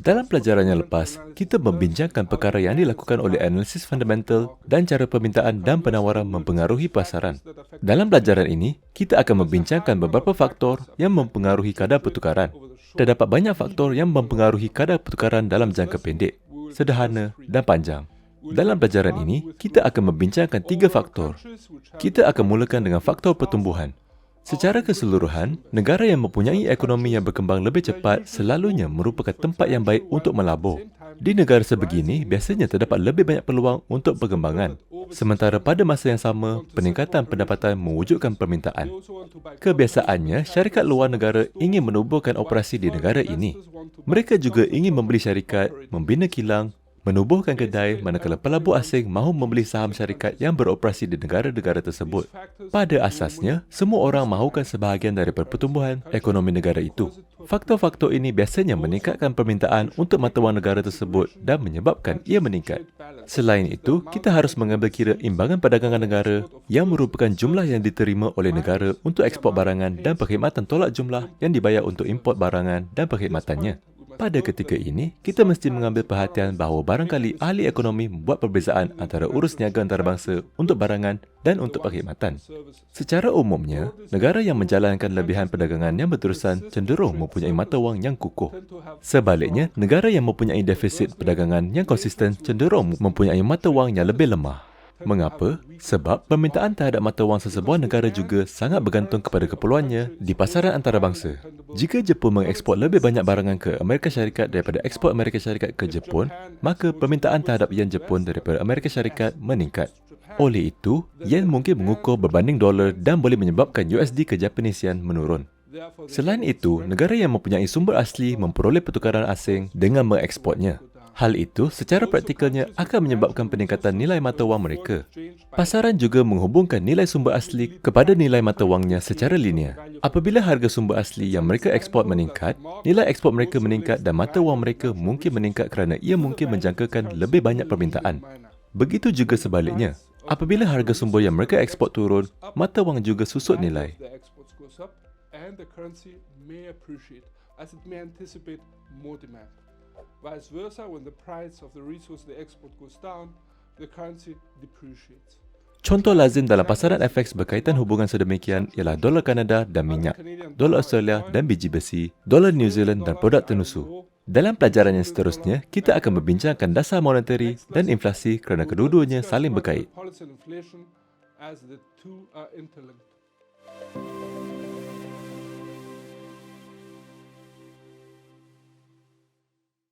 Dalam pelajaran yang lepas, kita membincangkan perkara yang dilakukan oleh analisis fundamental dan cara permintaan dan penawaran mempengaruhi pasaran. Dalam pelajaran ini, kita akan membincangkan beberapa faktor yang mempengaruhi kadar pertukaran. Terdapat banyak faktor yang mempengaruhi kadar pertukaran dalam jangka pendek, sederhana dan panjang. Dalam pelajaran ini, kita akan membincangkan 3 faktor. Kita akan mulakan dengan faktor pertumbuhan. Secara keseluruhan, negara yang mempunyai ekonomi yang berkembang lebih cepat selalunya merupakan tempat yang baik untuk melabur. Di negara sebegini, biasanya terdapat lebih banyak peluang untuk perkembangan. Sementara pada masa yang sama, peningkatan pendapatan mewujudkan permintaan. Kebiasaannya, syarikat luar negara ingin menubuhkan operasi di negara ini. Mereka juga ingin membeli syarikat, membina kilang, menubuhkan kedai manakala pelabur asing mahu membeli saham syarikat yang beroperasi di negara-negara tersebut. Pada asasnya, semua orang mahukan sebahagian dari pertumbuhan ekonomi negara itu. Faktor-faktor ini biasanya meningkatkan permintaan untuk mata wang negara tersebut dan menyebabkan ia meningkat. Selain itu, kita harus mengambil kira imbangan perdagangan negara yang merupakan jumlah yang diterima oleh negara untuk ekspor barangan dan perkhidmatan tolak jumlah yang dibayar untuk import barangan dan perkhidmatannya. Pada ketika ini, kita mesti mengambil perhatian bahawa barangkali ahli ekonomi membuat perbezaan antara urus niaga antarabangsa untuk barangan dan untuk perkhidmatan. Secara umumnya, negara yang menjalankan lebihan perdagangan yang berterusan cenderung mempunyai mata wang yang kukuh. Sebaliknya, negara yang mempunyai defisit perdagangan yang konsisten cenderung mempunyai mata wang yang lebih lemah. Mengapa? Sebab permintaan terhadap mata wang sesebuah negara juga sangat bergantung kepada keperluannya di pasaran antarabangsa. Jika Jepun mengekspor lebih banyak barangan ke Amerika Syarikat daripada ekspor Amerika Syarikat ke Jepun, maka permintaan terhadap yen Jepun daripada Amerika Syarikat meningkat. Oleh itu, yen mungkin mengukur berbanding dolar dan boleh menyebabkan USD ke Japanese yen menurun. Selain itu, negara yang mempunyai sumber asli memperoleh pertukaran asing dengan mengekspornya. Hal itu secara praktikalnya akan menyebabkan peningkatan nilai mata wang mereka. Pasaran juga menghubungkan nilai sumber asli kepada nilai mata wangnya secara linear. Apabila harga sumber asli yang mereka ekspor meningkat, nilai ekspor mereka meningkat dan mata wang mereka mungkin meningkat kerana ia mungkin menjangkakan lebih banyak permintaan. Begitu juga sebaliknya. Apabila harga sumber yang mereka ekspor turun, mata wang juga susut nilai. Vice versa, when the price of the resource they export goes down, the currency depreciates. Contoh lazim dalam pasaran FX berkaitan hubungan sedemikian ialah dolar Kanada dan minyak, dolar Australia dan biji besi, dolar New Zealand dan produk tenusu. Dalam pelajaran yang seterusnya, kita akan membincangkan dasar monetari dan inflasi kerana kedua-duanya saling berkait.